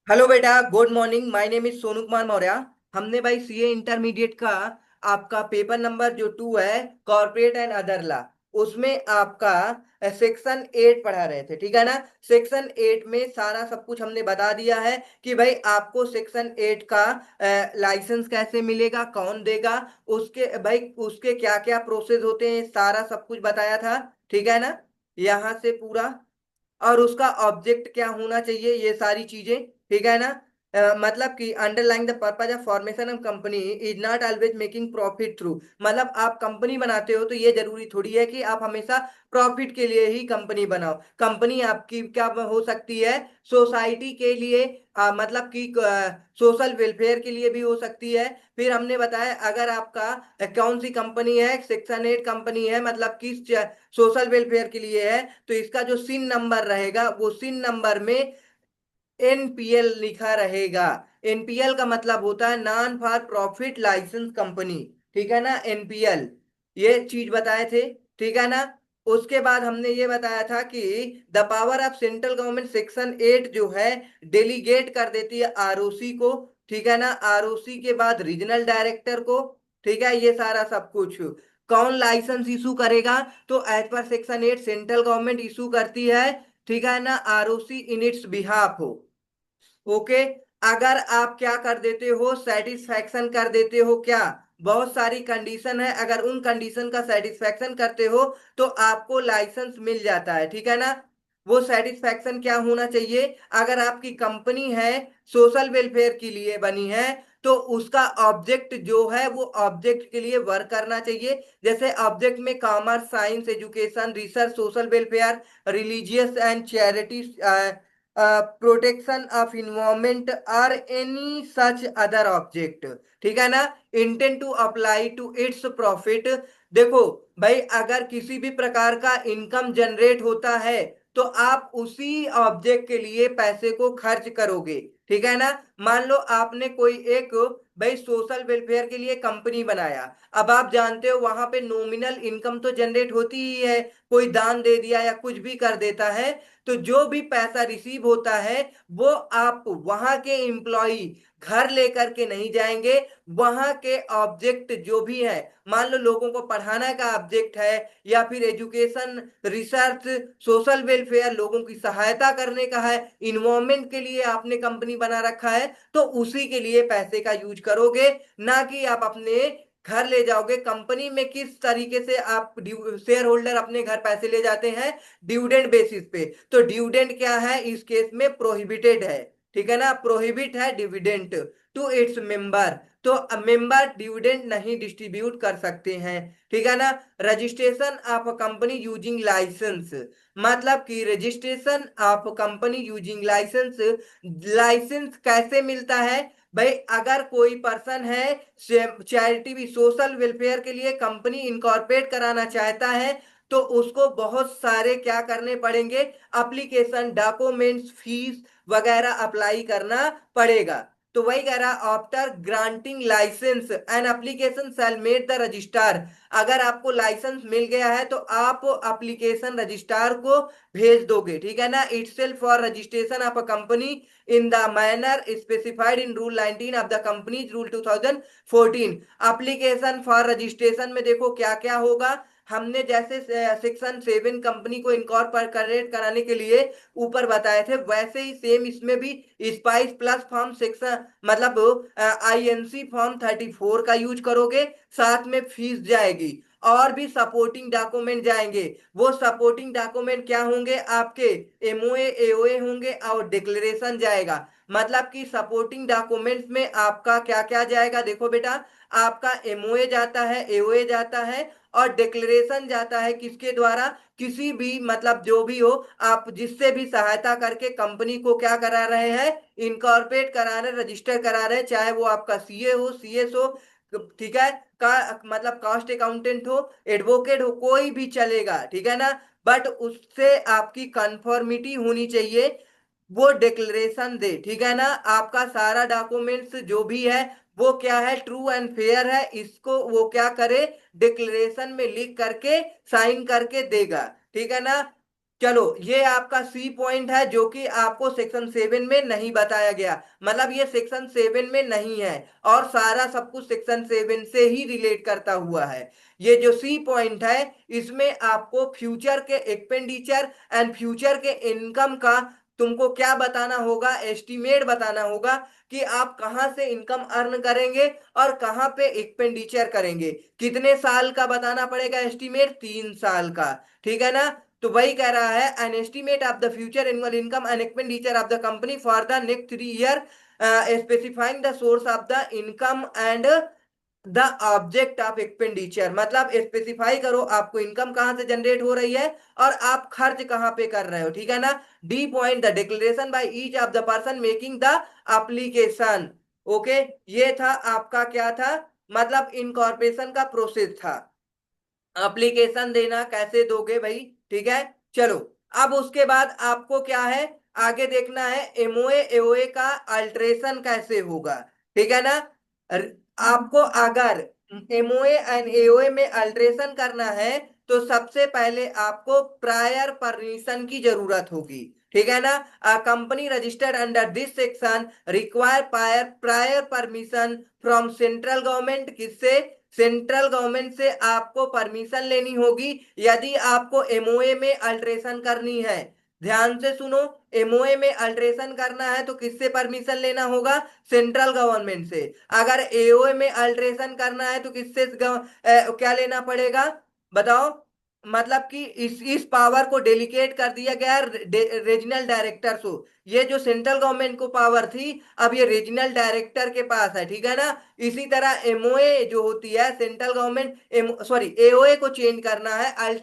Hello बेटा, good morning. My name is Sonu Kumar Maurya. हमने भाई सीए इंटरमीडिएट का आपका पेपर नंबर जो 2 है, कॉर्पोरेट एंड अदर लॉ, उसमें आपका सेक्शन 8 पढ़ा रहे थे, ठीक है ना। सेक्शन 8 में सारा सब कुछ हमने बता दिया है कि भाई आपको सेक्शन 8 का लाइसेंस कैसे मिलेगा, कौन देगा, उसके भाई उसके क्या क्या प्रोसेस होते हैं, सारा सब कुछ बताया था, ठीक है ना। यहाँ से पूरा और उसका ऑब्जेक्ट क्या होना चाहिए, ये सारी चीजें, ठीक है ना। मतलब कि underlying the purpose of formation of company is not always making profit through. मतलब आप कंपनी बनाते हो तो ये जरूरी थोड़ी है कि आप हमेशा प्रॉफिट के लिए ही कंपनी बनाओ। कंपनी आपकी क्या हो सकती है, सोसाइटी के लिए, मतलब कि सोशल वेलफेयर के लिए भी हो सकती है। फिर हमने बताया अगर आपका कौन सी कंपनी है, सेक्शन 8 कंपनी है, मतलब कि सोशल वेलफेयर के लिए है, तो इसका जो सिन नंबर रहेगा वो सिन नंबर में एनपीएल लिखा रहेगा। एनपीएल का मतलब होता है non for profit license company, ठीक है ना, एनपीएल। ये चीज बताए थे, ठीक है ना। उसके बाद हमने ये बताया था कि the power of central government section 8 जो है डेलीगेट कर देती है आरओसी को, ठीक है ना। आरओसी के बाद रीजनल डायरेक्टर को, ठीक है। ये सारा सब कुछ कौन लाइसेंस इशू करेगा, तो as per section 8 central government issue करती है, ठीक है ना, आरओसी इन इट्स बिहाफ हो। ओके। अगर आप क्या कर देते हो, सेटिस्फैक्शन कर देते हो क्या, बहुत सारी कंडीशन है, अगर उन कंडीशन का सेटिस्फैक्शन करते हो तो आपको लाइसेंस मिल जाता है, ठीक है ना। वो सेटिस्फैक्शन क्या होना चाहिए, अगर आपकी कंपनी है सोशल वेलफेयर के लिए बनी है तो उसका ऑब्जेक्ट जो है वो ऑब्जेक्ट के लिए वर्क करना चाहिए। जैसे ऑब्जेक्ट में commerce, science, education, research, social welfare, religious and charity, protection of environment और एनी सच अदर ऑब्जेक्ट, ठीक है ना। Intent to apply to its profit. देखो भाई, अगर किसी भी प्रकार का इनकम जनरेट होता है तो आप उसी ऑब्जेक्ट के लिए पैसे को खर्च करोगे, ठीक है ना। मान लो आपने कोई एक भाई सोशल वेलफेयर के लिए कंपनी बनाया। अब आप जानते हो वहां पे नॉमिनल इनकम तो जनरेट होती ही है, कोई दान दे दिया या कुछ भी कर देता है, तो जो भी पैसा रिसीव होता है वो आप वहां के एम्प्लॉय घर लेकर के नहीं जाएंगे। वहां के ऑब्जेक्ट जो भी है, मान लो लोगों को पढ़ाना का ऑब्जेक्ट है, या फिर एजुकेशन, रिसर्च, सोशल वेलफेयर, लोगों की सहायता करने का है, इन्वायरमेंट के लिए आपने कंपनी बना रखा है, तो उसी के लिए पैसे का यूज करोगे, ना कि आप अपने घर ले जाओगे। कंपनी में किस तरीके से आप शेयर होल्डर अपने घर पैसे ले जाते हैं, डिविडेंड बेसिस पे। तो डिविडेंड क्या है, इस केस में प्रोहिबिटेड है, ठीक है ना, प्रोहिबिट है डिविडेंड टू इट्स मेंबर। तो मेंबर डिविडेंड नहीं डिस्ट्रीब्यूट कर सकते हैं, ठीक है ना। Registration of company using license, मतलब कि registration of company using license. License कैसे मिलता है भाई, अगर कोई पर्सन है चैरिटी भी सोशल वेलफेयर के लिए कंपनी इनकॉर्पोरेट कराना चाहता है, तो उसको बहुत सारे क्या करने पड़ेंगे, एप्लीकेशन, डॉक्यूमेंट्स, फीस वगैरह अप्लाई करना पड़ेगा। तो वही कह रहा, after granting license an application shall made the registrar. अगर आपको लाइसेंस मिल गया है तो आप एप्लीकेशन रजिस्ट्रार को भेज दोगे, ठीक है ना। Itself for registration of a company in the manner specified in rule 19 of the companies rule 2014। Application for registration में देखो क्या क्या होगा। हमने जैसे सेक्शन 7 कंपनी को इनकॉर्पोरेट कराने के लिए ऊपर बताए थे, वैसे ही सेम इसमें भी स्पाइस प्लस फॉर्म सेक्शन, मतलब आईएनसी फॉर्म 34 का यूज करोगे, साथ में फीस जाएगी और भी सपोर्टिंग डॉक्यूमेंट जाएंगे। वो सपोर्टिंग डॉक्यूमेंट क्या होंगे, आपके एमओए, एओए होंगे और डिक्लेरेशन जाएगा। मतलब कि सपोर्टिंग डॉक्यूमेंट्स में आपका क्या क्या जाएगा, देखो बेटा, आपका एमओए जाता है, एओए जाता है और डिक्लेरेशन जाता है, किसके द्वारा, किसी भी, मतलब जो भी हो, आप जिससे भी सहायता करके कंपनी को क्या करा रहे हैं, इनकॉर्पोरेट करा रहे, रजिस्टर करा रहे, चाहे वो आपका सीए हो, सीएस हो, ठीक है, का मतलब कॉस्ट अकाउंटेंट हो, एडवोकेट हो, कोई भी चलेगा, ठीक है ना। बट उससे आपकी कंफर्मिटी होनी चाहिए, वो डिक्लेरेशन दे, ठीक है ना। आपका सारा डॉक्यूमेंट्स जो भी है वो क्या है, ट्रू एंड फेयर है, इसको वो क्या करे, डिक्लेरेशन में लिख करके साइन करके देगा, ठीक है ना। चलो, ये आपका सी पॉइंट है जो कि आपको सेक्शन 7 में नहीं बताया गया, मतलब ये सेक्शन 7 में नहीं है, और सारा सब कुछ सेक्शन 7 से ही रिलेट करता हुआ है। ये जो सी पॉइंट है, इसमें आपको फ्यूचर के एक्सपेंडिचर एंड फ्यूचर के इनकम का तुमको क्या बताना होगा, एस्टिमेट बताना होगा कि आप कहाँ से इनकम अर्न करेंगे और कहाँ पे एक्सपेंडिचर करेंगे। कितने साल का बताना पड़ेगा एस्टिमेट, 3 साल का। ठीक है ना। तो वही कह रहा है, an estimate of the future annual income and expenditure of the company for the next 3 year, specifying the source of the income and the object of expenditure, मतलब स्पेसिफाई करो आपको इनकम कहां से जनरेट हो रही है और आप खर्च कहां पे कर रहे हो। ठीक है ना। D point, the declaration by each of the person making the application. Okay, ये था आपका क्या था, मतलब इनकॉर्पोरेशन का प्रोसेस था। एप्लीकेशन देना कैसे दोगे भाई। ठीक है। चलो, अब उसके बाद आपको क्या है, आगे देखना है एमओए एओए का अल्ट्रेशन कैसे होगा। ठीक है ना। आपको अगर एमओए एंड एओए में अल्ट्रेशन करना है तो सबसे पहले आपको प्रायर परमिशन की जरूरत होगी। ठीक है ना। Company registered under this section require prior permission from central government, किससे, सेंट्रल गवर्नमेंट से आपको परमिशन लेनी होगी यदि आपको एमओए में अल्ट्रेशन करनी है। ध्यान से सुनो, एमओए में अल्ट्रेशन करना है तो किससे परमिशन लेना होगा, सेंट्रल गवर्नमेंट से। अगर एओए में अल्ट्रेशन करना है तो किससे क्या लेना पड़ेगा, बताओ। मतलब कि इस पावर को डेलीकेट कर दिया गया रीजनल डायरेक्टर को। ये जो सेंट्रल गवर्नमेंट को पावर थी, अब ये रीजनल डायरेक्टर के पास है। ठीक है ना। इसी तरह एमओए जो होती है सेंट्रल गवर्नमेंट, सॉरी एओए को चेंज करना है।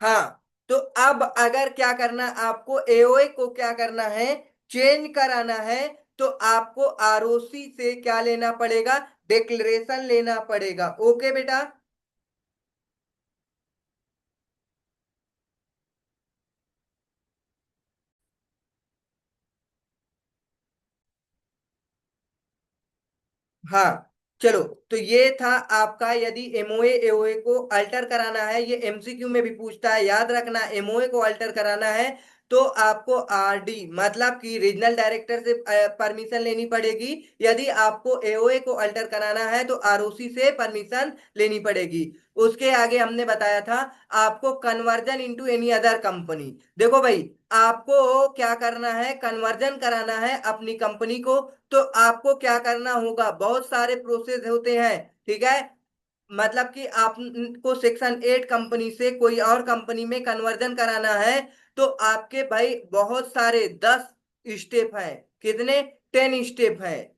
हाँ, तो अब अगर क्या करना, आपको एओए को क्या करना है, चेंज कराना है, तो आपको आरओसी से क्या लेना पड़ेगा, डिक्लेरेशन लेना पड़ेगा। ओके बेटा। हाँ, चलो, तो ये था आपका, यदि एमओए एओए को अल्टर कराना है, ये एमसीक्यू में भी पूछता है, याद रखना, एमओए को अल्टर कराना है तो आपको आरडी मतलब कि रीजनल डायरेक्टर से परमिशन लेनी पड़ेगी। यदि आपको एओए को अल्टर कराना है तो आरओसी से परमिशन लेनी पड़ेगी। उसके आगे हमने बताया था आपको conversion into any other company. देखो भाई, आपको क्या करना है, कन्वर्जन कराना है अपनी कंपनी को, तो आपको क्या करना होगा, बहुत सारे प्रोसेस होते हैं। ठीक है। मतलब कि आपको सेक्शन 8 कंपनी से कोई और कंपनी में कन्वर्जन कराना है तो आपके भाई बहुत सारे 10 स्टेप हैं। कितने, 10 स्टेप हैं।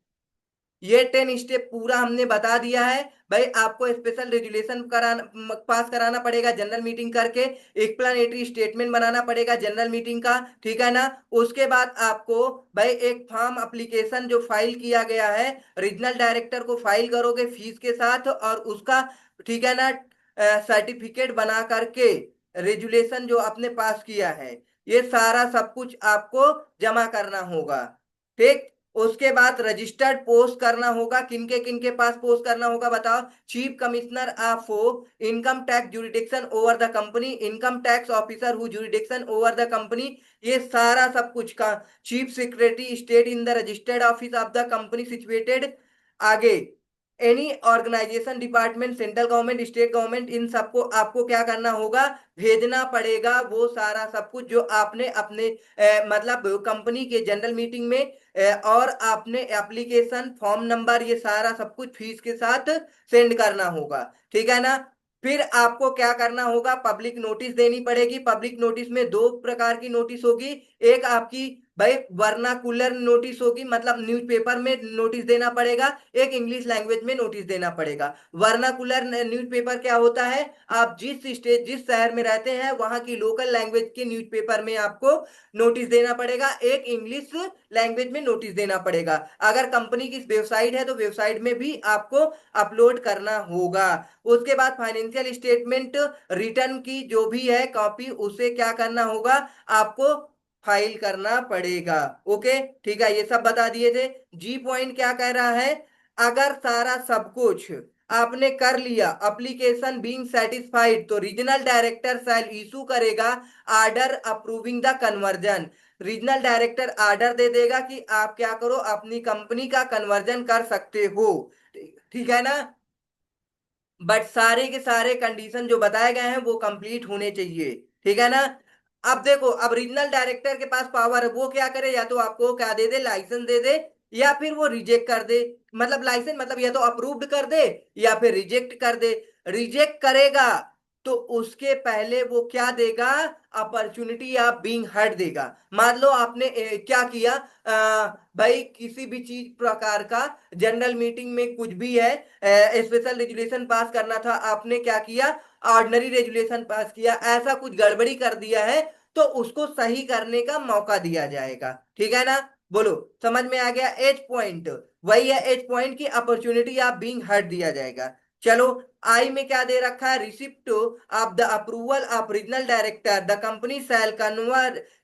ये 10 स्टेप पूरा हमने बता दिया है। भाई आपको स्पेशल रेजुलेशन कराना, पास कराना पड़ेगा जनरल मीटिंग करके, एक्सप्लेनेटरी स्टेटमेंट बनाना पड़ेगा जनरल मीटिंग का। ठीक है ना। उसके बाद आपको भाई एक फॉर्म एप्लीकेशन जो फाइल किया गया है, रीजनल डायरेक्टर को फाइल करोगे फीस के साथ, और उसका, ठीक है ना, सर्टिफिकेट बना करके रेजुलेशन जो आपने पास किया है, ये सारा सब कुछ आपको जमा करना होगा। ठीक। उसके बाद रजिस्टर्ड पोस्ट करना होगा, किनके पास पोस्ट करना होगा बताओ, chief commissioner of income tax jurisdiction over the company, income tax officer who jurisdiction over the company, ये सारा सब कुछ का, chief secretary state in the registered office of the company situated. आगे, any organisation department, central government, state government, इन सबको आपको क्या करना होगा, भेजना पड़ेगा वो सारा सब कुछ जो आपने अपने मतलब कंपनी के जनरल मीटिंग में और आपने एप्लीकेशन फॉर्म नंबर, ये सारा सब कुछ फीस के साथ सेंड करना होगा। ठीक है ना। फिर आपको क्या करना होगा, पब्लिक नोटिस देनी पड़ेगी। पब्लिक नोटिस में दो प्रकार की नोटिस होगी। एक आपकी भाई वर्नाकुलर नोटिस होगी, मतलब न्यूज़पेपर में नोटिस देना पड़ेगा। एक इंग्लिश लैंग्वेज में नोटिस देना पड़ेगा। वर्नाकुलर न्यूज़पेपर क्या होता है, आप जिस स्टेट जिस शहर में रहते हैं वहां की लोकल लैंग्वेज के न्यूज़पेपर में आपको नोटिस देना पड़ेगा। एक इंग्लिश लैंग्वेज में नोटिस देना पड़ेगा। अगर कंपनी की वेबसाइट है तो वेबसाइट में भी आपको अपलोड करना होगा। उसके बाद फाइनेंशियल स्टेटमेंट रिटर्न की जो भी है कॉपी, उसे क्या करना होगा आपको फाइल करना पड़ेगा। ओके, ठीक है, ये सब बता दिए थे। जी पॉइंट क्या कह रहा है, अगर सारा सब कुछ आपने कर लिया, एप्लीकेशन बीइंग सेटिस्फाइड, तो रीजनल डायरेक्टर शैल इशू करेगा order approving the conversion. Regional director order दे देगा कि आप क्या करो, अपनी कंपनी का कन्वर्जन कर सकते हो। ठीक है ना, बट सारे के सारे कंडीशन जो बताए गए हैं वो कंप्लीट होने चाहिए। ठीक है ना। अब देखो, अब रीजनल डायरेक्टर के पास पावर है, वो क्या करे, या तो आपको क्या दे दे, लाइसेंस दे दे, या फिर वो रिजेक्ट कर दे। मतलब लाइसेंस मतलब या तो अप्रूव्ड कर दे या फिर रिजेक्ट कर दे। रिजेक्ट करेगा तो उसके पहले वो क्या देगा, अपॉर्चुनिटी ऑफ बीइंग हर्ड देगा। मान लो आपने क्या किया, भाई किसी भी चीज प्रकार का जनरल मीटिंग में कुछ भी है, स्पेशल रेजुलेशन पास करना था, आपने क्या किया, ऑर्डिनरी रेजुलेशन पास किया, ऐसा कुछ गड़बड़ी कर दिया है, तो उसको सही करने का मौका दिया जाएगा। ठीक है ना। बोलो, समझ में आ गया। एज पॉइंट वही है, एज पॉइंट की अपॉर्चुनिटी ऑफ बीइंग हर्ड दिया जाएगा। चलो, आई में क्या दे रखा है, receipt of the approval of regional director the company shall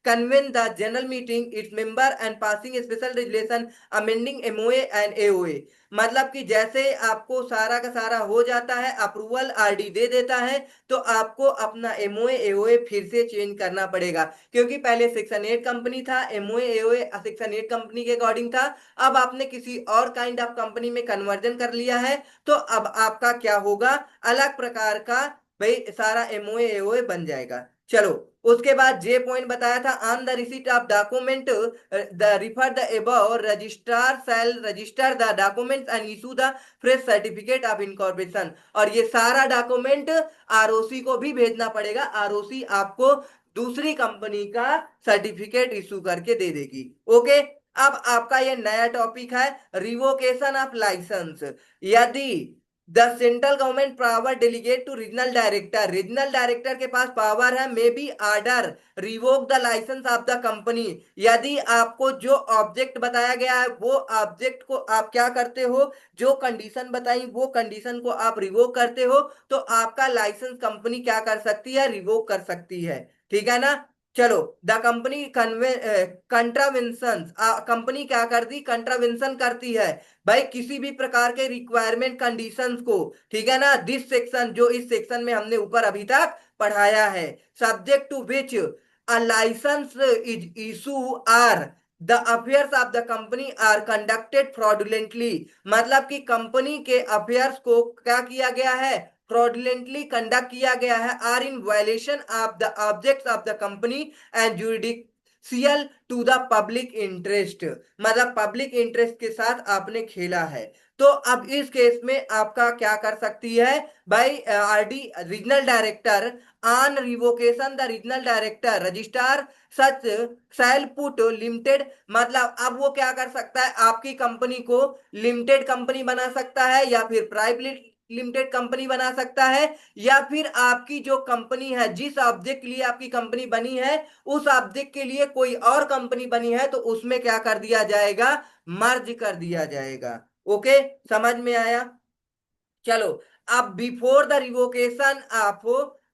convene the general meeting its member and passing a special resolution amending MOA and AOA। मतलब कि जैसे आपको सारा का सारा हो जाता है, अप्रूवल आरडी दे देता है, तो आपको अपना एमओए एओए फिर से चेंज करना पड़ेगा, क्योंकि पहले सेक्शन 8 कंपनी था, एमओए एओए सेक्शन 8 कंपनी के अकॉर्डिंग था। अब आपने किसी और काइंड ऑफ कंपनी में कन्वर्जन कर लिया है, तो अब आपका क्या होगा, अलग प्रकार का भाई सारा एमओए एओए बन जाएगा। चलो, उसके बाद जे पॉइंट बताया था, on the receipt of document the refer the above registrar shall register the documents and issue the fresh certificate of incorporation. और ये सारा डॉक्यूमेंट आरओसी को भी भेजना पड़ेगा, आरओसी आपको दूसरी कंपनी का सर्टिफिकेट इशू करके दे देगी। ओके, अब आपका ये नया टॉपिक है, रिवोकेशन ऑफ लाइसेंस। यदि the central government power delegate to regional director, regional director के पास पावर है, may be order revoke the license of the company. यदि आपको जो ऑब्जेक्ट बताया गया है वो ऑब्जेक्ट को आप क्या करते हो, जो कंडीशन बताई वो कंडीशन को आप रिवोक करते हो, तो आपका लाइसेंस कंपनी क्या कर सकती है, रिवोक कर सकती है। ठीक है ना। चलो, द कंपनी कंट्रावेंशन, कंपनी क्या करती, कंट्रावेंशन करती है भाई किसी भी प्रकार के रिक्वायरमेंट कंडीशंस को। ठीक है ना, दिस सेक्शन, जो इस सेक्शन में हमने ऊपर अभी तक पढ़ाया है, subject to which a license is issue or the affairs of the company are conducted fraudulently. मतलब कि कंपनी के अफेयर्स को क्या किया गया है, फ्रॉडुलेंटली कंडक्ट किया गया है, or in violation of the objects of the company and judicial to the public interest. मतलब पब्लिक इंटरेस्ट के साथ आपने खेला है, तो अब इस केस में आपका क्या कर सकती है भाई, RD regional director on revocation the regional director registrar such shall put limited. मतलब अब वो क्या कर सकता है, आपकी कंपनी को लिमिटेड कंपनी बना सकता है, या फिर प्राइवेट लिमिटेड कंपनी बना सकता है, या फिर आपकी जो कंपनी है, जिस ऑब्जेक्ट के लिए आपकी कंपनी बनी है, उस ऑब्जेक्ट के लिए कोई और कंपनी बनी है, तो उसमें क्या कर दिया जाएगा, मर्ज कर दिया जाएगा। ओके, समझ में आया। चलो, अब before the revocation of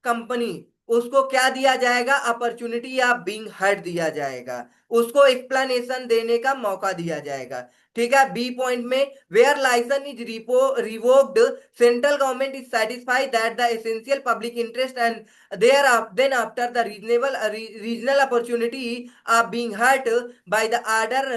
company उसको क्या दिया जाएगा, अपॉर्चुनिटी ऑफ बीइंग हर्ड दिया जाएगा, उसको एक्सप्लेनेशन देने का मौका दिया जाएगा। ठीक है, बी पॉइंट में, where licence is revoked central government is satisfied that the essential public interest and there then after the regional opportunity of being heard by the order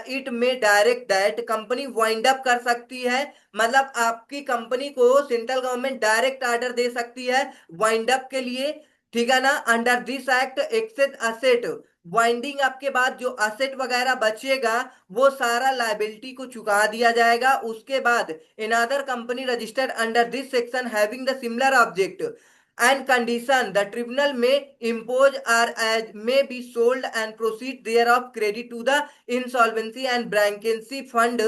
it में direct that company wind up कर सकती है। मतलब आपकी company को central government direct order दे सकती है वाइंड अप के लिए। ठीक है ना, under this act excess asset, winding up के बाद जो असेट वगैरह बचेगा वो सारा लाइबिलिटी को चुका दिया जाएगा। उसके बाद another company registered under this section having the similar object and condition the tribunal may impose or as may be sold and proceed thereof credit to the insolvency and bankruptcy fund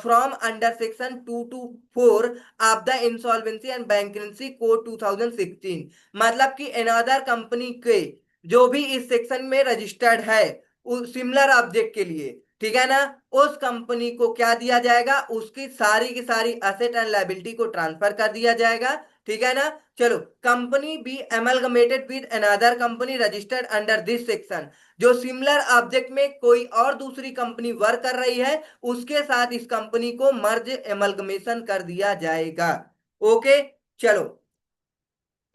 from under section 224 of the insolvency and bankruptcy code 2016। मतलब कि another company के जो भी इस section में registered है similar object के लिए, ठीक है ना, उस कंपनी को क्या दिया जाएगा, उसकी सारी की सारी असेट एंड लायबिलिटी को ट्रांसफर कर दिया जाएगा। ठीक है ना। चलो, company be amalgamated with another company registered under this section, जो सिमिलर ऑब्जेक्ट में कोई और दूसरी कंपनी वर्क कर रही है उसके साथ इस कंपनी को मर्ज एमलगमेशन कर दिया जाएगा। ओके, चलो,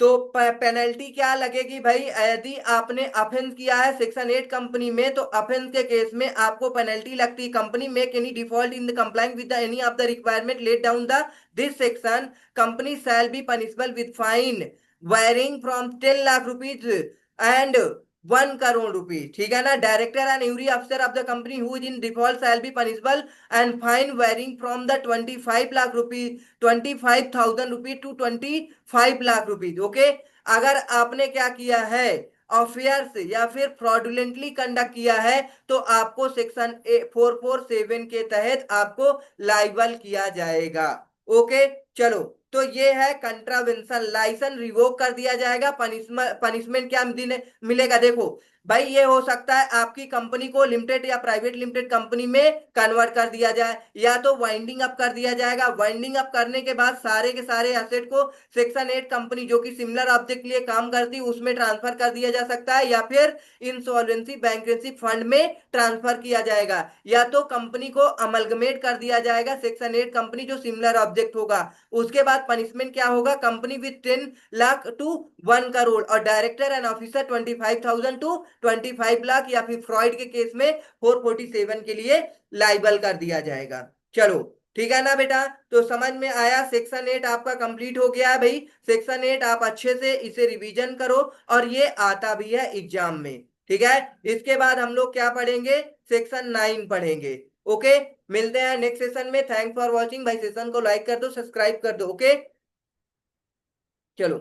तो पेनल्टी क्या लगेगी भाई, यदि आपने अफेंस किया है सेक्शन 8 कंपनी में तो अफेंस के केस में आपको पेनल्टी लगती है। Company make any default in the complying with any of the requirement laid down the this section, company shall be punishable with fine varying from 10 lakh rupees and 1 crore rupees. ठीक है ना। Director and every अफसर of the company who is in default shall be punishable and fine varying from the 25 lakh rupees 25,000 rupees to 25 lakh rupees. Okay, अगर आपने क्या किया है, affairs या फिर फ्रॉडुलेंटली कंडक्ट किया है तो आपको सेक्शन 447 के तहत आपको लाइबल किया जाएगा। ओके, चलो, तो ये है कंट्रावेंशन, लाइसेंस रिवोक कर दिया जाएगा। पनिशमेंट पनिशमेंट क्या मिलेगा, देखो भाई, ये हो सकता है आपकी कंपनी को लिमिटेड या प्राइवेट लिमिटेड कंपनी में कन्वर्ट कर दिया जाए, या तो वाइंडिंग अप कर दिया जाएगा। वाइंडिंग अप करने के बाद सारे के सारे एसेट को सेक्शन 8 कंपनी जो कि सिमिलर ऑब्जेक्ट के लिए काम करती है उसमें ट्रांसफर कर दिया जा सकता है, या फिर इंसॉल्वेंसी बैंक्रप्सी फंड में ट्रांसफर किया जाएगा, या तो कंपनी को अमलगमेट कर दिया जाएगा सेक्शन 8 कंपनी जो सिमिलर ऑब्जेक्ट होगा। उसके बाद पनिशमेंट क्या होगा, company with 10 lakh to 1 crore और director and officer 25,000 to 25 lakh, या फिर फ्रॉड के केस में 447 के लिए लाइबल कर दिया जाएगा। चलो, ठीक है ना बेटा, तो समझ में आया। सेक्शन 8 आपका कंप्लीट हो गया है भाई। सेक्शन 8 आप अच्छे से इसे रिवीजन करो और ये आता भी है एग्जाम में। ठीक है, इसके बाद हम लोग क्या पढ़ेंगे, सेक्शन 9 पढ़ेंगे। ओके, मिलते हैं नेक्स्ट सेशन में। थैंक्स फॉर वॉचिंग भाई, सेशन को लाइक कर दो, सब्सक्राइब कर दो। ओके, चलो।